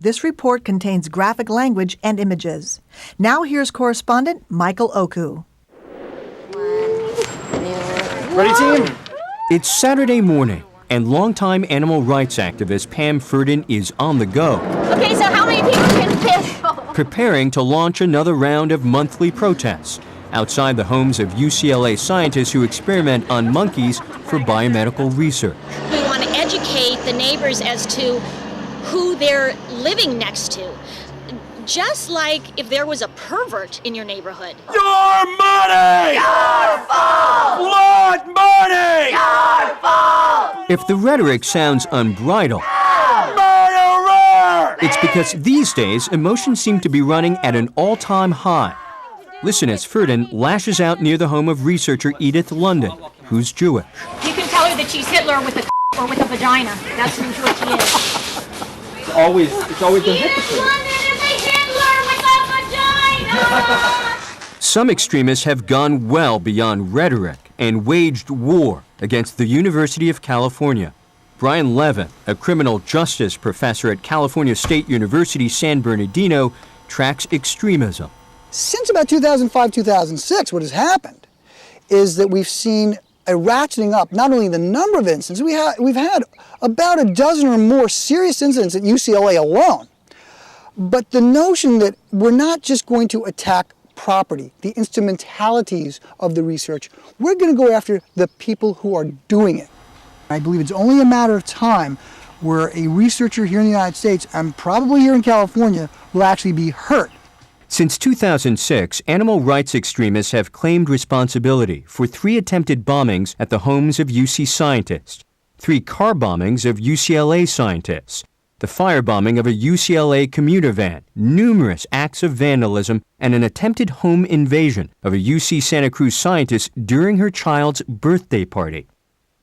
This report contains graphic language and images. Now here's correspondent Michael Okwu. Ready, team? It's Saturday morning, and longtime animal rights activist Pam Furden is on the go. Okay, so how many people can fit? Preparing to launch another round of monthly protests outside the homes of UCLA scientists who experiment on monkeys for biomedical research. We want to educate the neighbors as to who they're living next to. Just like if there was a pervert in your neighborhood. Your money! Your fault! Blood money! Your fault! If the rhetoric sounds unbridled, Murderer! it's because these days emotions seem to be running at an all-time high. Listen as Furden lashes out near the home of researcher Edith London, who's Jewish. You can tell her that she's Hitler with a or with a vagina. That's who she is. It's always been hypocrite. Some extremists have gone well beyond rhetoric and waged war against the University of California. Brian Levin, a criminal justice professor at California State University San Bernardino, tracks extremism. Since about 2005, 2006, what has happened is that we've seen a ratcheting up, not only the number of incidents, we've had about a dozen or more serious incidents at UCLA alone, but the notion that we're not just going to attack property, the instrumentalities of the research, we're going to go after the people who are doing it. I believe it's only a matter of time where a researcher here in the United States, and probably here in California, will actually be hurt. Since 2006, animal rights extremists have claimed responsibility for 3 attempted bombings at the homes of UC scientists, 3 car bombings of UCLA scientists, the firebombing of a UCLA commuter van, numerous acts of vandalism, and an attempted home invasion of a UC Santa Cruz scientist during her child's birthday party.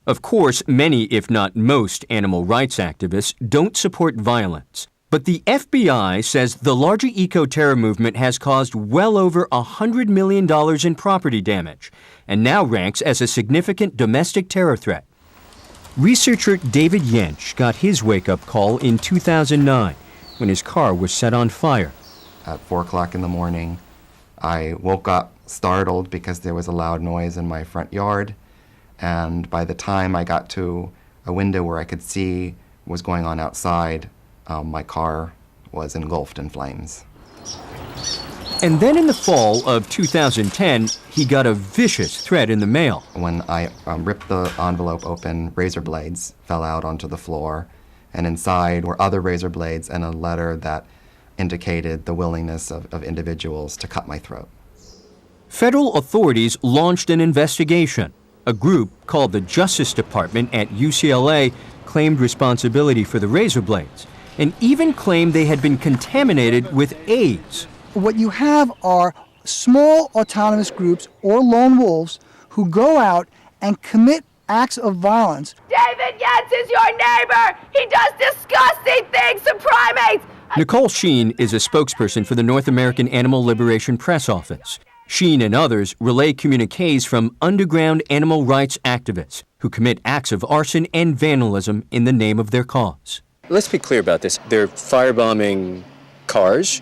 Of course, many, if not most, animal rights activists don't support violence. But the FBI says the larger eco-terror movement has caused well over $100 million in property damage and now ranks as a significant domestic terror threat. Researcher David Yench got his wake-up call in 2009 when his car was set on fire. At 4 o'clock in the morning, I woke up startled because there was a loud noise in my front yard, and by the time I got to a window where I could see what was going on outside, my car was engulfed in flames. And then in the fall of 2010, he got a vicious threat in the mail. When I ripped the envelope open, razor blades fell out onto the floor, and inside were other razor blades and a letter that indicated the willingness of individuals to cut my throat. Federal authorities launched an investigation. A group called the Justice Department at UCLA claimed responsibility for the razor blades, and even claimed they had been contaminated with AIDS. What you have are small autonomous groups or lone wolves who go out and commit acts of violence. David Yates is your neighbor. He does disgusting things to primates. Nicole Sheen is a spokesperson for the North American Animal Liberation Press Office. Sheen and others relay communiques from underground animal rights activists who commit acts of arson and vandalism in the name of their cause. Let's be clear about this. They're firebombing cars.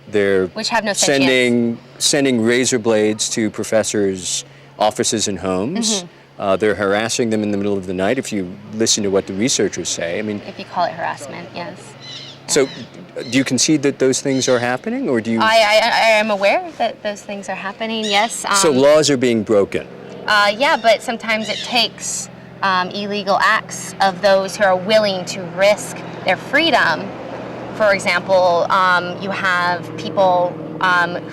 They're which have no sending razor blades to professors' offices and homes. They're harassing them in the middle of the night, if you listen to what the researchers say. I mean, if you call it harassment, yes. So, do you concede that those things are happening, or do you? I am aware that those things are happening, yes. So laws are being broken? Yeah, but sometimes it takes illegal acts of those who are willing to risk their freedom. For example, you have people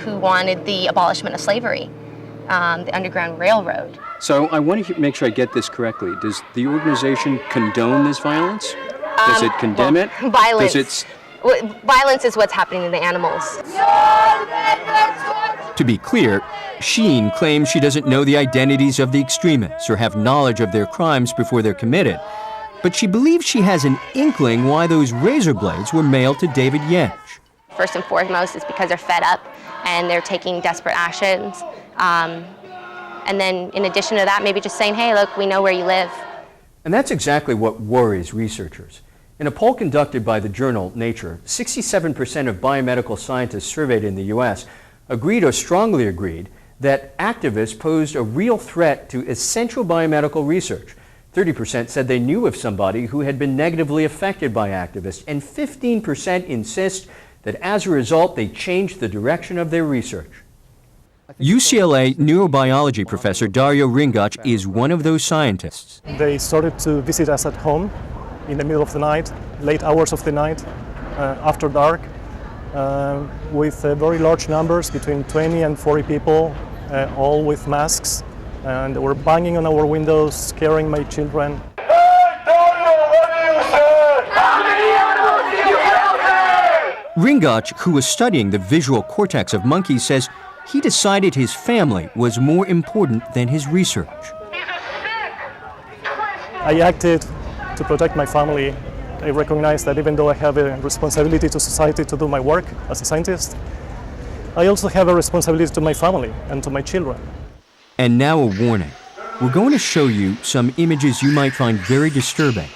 who wanted the abolishment of slavery, the Underground Railroad. So I want to make sure I get this correctly. Does the organization condone this violence? Does it condemn it? Violence. Violence is what's happening to the animals. To be clear, Sheen claims she doesn't know the identities of the extremists or have knowledge of their crimes before they're committed. But she believes she has an inkling why those razor blades were mailed to David Yench. First and foremost is because they're fed up and they're taking desperate actions. And then in addition to that, maybe just saying, hey, look, we know where you live. And that's exactly what worries researchers. In a poll conducted by the journal Nature, 67% of biomedical scientists surveyed in the U.S. agreed or strongly agreed that activists posed a real threat to essential biomedical research. 30% said they knew of somebody who had been negatively affected by activists, and 15% insist that as a result they changed the direction of their research. UCLA neurobiology professor Dario Ringac is one of those scientists. They started to visit us at home in the middle of the night, late hours of the night, after dark, with very large numbers, between 20 and 40 people, all with masks, and they were banging on our windows, scaring my children. Ringac, who was studying the visual cortex of monkeys, says he decided his family was more important than his research. I acted to protect my family. I recognize that even though I have a responsibility to society to do my work as a scientist, I also have a responsibility to my family and to my children. And now a warning. We're going to show you some images you might find very disturbing.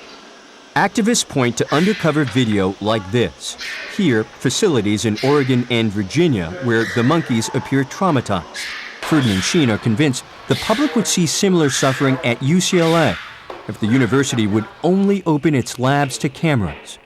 Activists point to undercover video like this. Here, facilities in Oregon and Virginia where the monkeys appear traumatized. Ferdinand and Sheen are convinced the public would see similar suffering at UCLA if the university would only open its labs to cameras.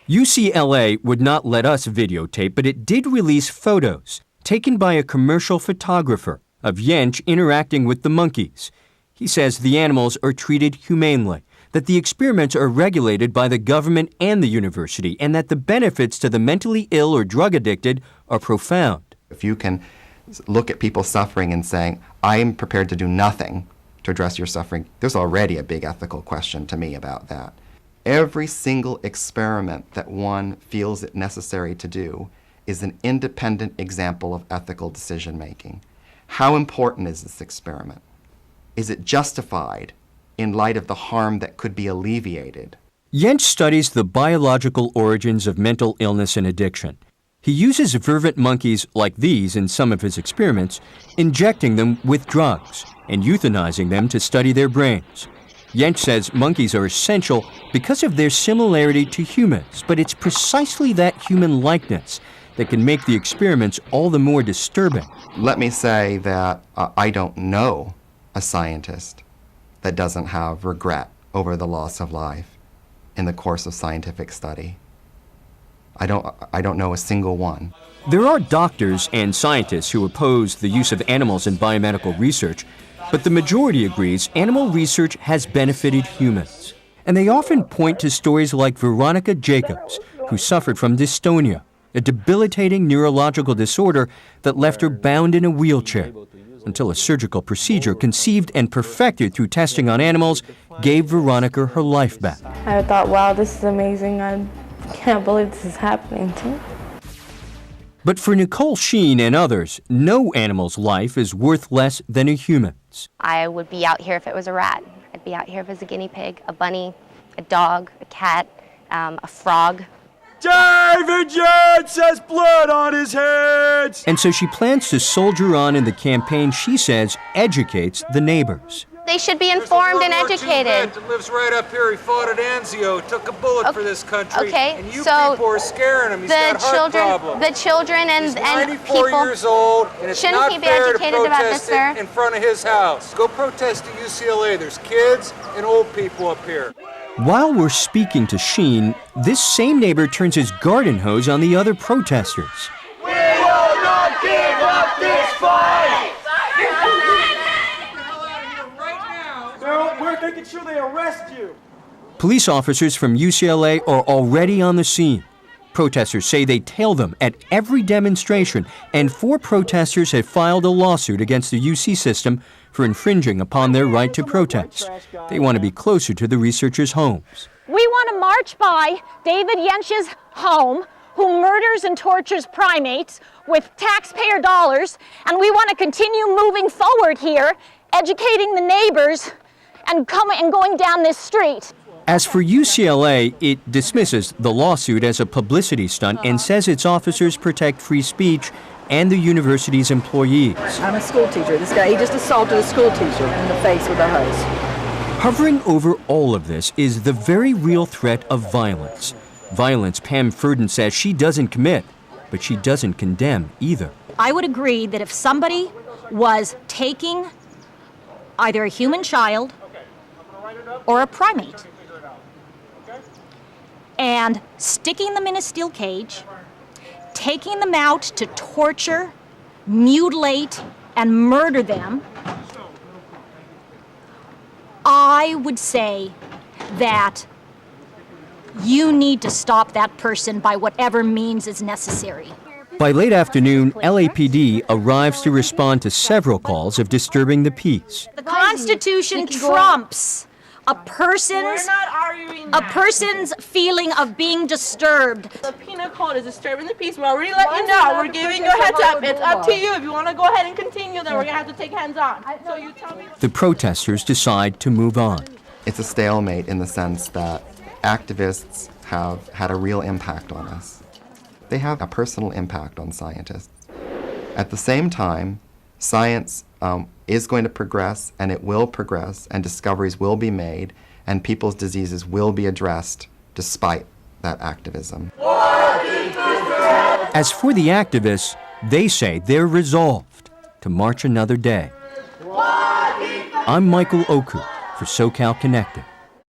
UCLA would not let us videotape, but it did release photos taken by a commercial photographer of Jensch interacting with the monkeys. He says the animals are treated humanely, that the experiments are regulated by the government and the university, and that the benefits to the mentally ill or drug addicted are profound. If you can look at people suffering and saying, I am prepared to do nothing to address your suffering, there's already a big ethical question to me about that. Every single experiment that one feels it necessary to do is an independent example of ethical decision making. How important is this experiment? Is it justified in light of the harm that could be alleviated? Jensch studies the biological origins of mental illness and addiction. He uses vervet monkeys like these in some of his experiments, injecting them with drugs and euthanizing them to study their brains. Jensch says monkeys are essential because of their similarity to humans, but it's precisely that human likeness that can make the experiments all the more disturbing. Let me say that I don't know a scientist that doesn't have regret over the loss of life in the course of scientific study. I don't know a single one. There are doctors and scientists who oppose the use of animals in biomedical research, but the majority agrees animal research has benefited humans. And they often point to stories like Veronica Jacobs, who suffered from dystonia, a debilitating neurological disorder that left her bound in a wheelchair, until a surgical procedure conceived and perfected through testing on animals gave Veronica her life back. I thought, wow, this is amazing. I can't believe this is happening to me. But for Nicole Sheen and others, no animal's life is worth less than a human's. I would be out here if it was a rat. I'd be out here if it was a guinea pig, a bunny, a dog, a cat, a frog. David Jensch has blood on his hands! And so she plans to soldier on in the campaign she says educates the neighbors. They should be informed and educated. That lives right up here. He fought at Anzio, took a bullet for this country. Okay, and you so people are scaring him. He's got heart problems. The children He's 94 people years old, and it's shouldn't not he be fair educated to about this, protest sir? in front of his house. Go protest at UCLA. There's kids and old people up here. While we're speaking to Sheen, this same neighbor turns his garden hose on the other protesters. We will not give up this fight! We're making sure they arrest you. Police officers from UCLA are already on the scene. Protesters say they tail them at every demonstration, and 4 protesters have filed a lawsuit against the UC system for infringing upon their right to protest. They want to be closer to the researchers' homes. We want to march by David Jensch's home, who murders and tortures primates with taxpayer dollars, and we want to continue moving forward here, educating the neighbors and going down this street. As for UCLA, it dismisses the lawsuit as a publicity stunt and says its officers protect free speech and the university's employees. I'm a school teacher. This guy, he just assaulted a school teacher in the face with a hose. Hovering over all of this is the very real threat of violence. Violence Pam Furden says she doesn't commit, but she doesn't condemn either. I would agree that if somebody was taking either a human child or a primate and sticking them in a steel cage, taking them out to torture, mutilate, and murder them, I would say that you need to stop that person by whatever means is necessary. By late afternoon, LAPD arrives to respond to several calls of disturbing the peace. The Constitution trumps a person's feeling of being disturbed. The penal code is disturbing the peace. We're already letting you know. We're giving you a heads up. It's up to you. If you want to go ahead and continue, then we're going to have to take hands on. So you tell me. The protesters decide to move on. It's a stalemate in the sense that activists have had a real impact on us. They have a personal impact on scientists. At the same time, science is going to progress, and it will progress, and discoveries will be made, and people's diseases will be addressed despite that activism. As for the activists, they say they're resolved to march another day. I'm Michael Okwu for SoCal Connected.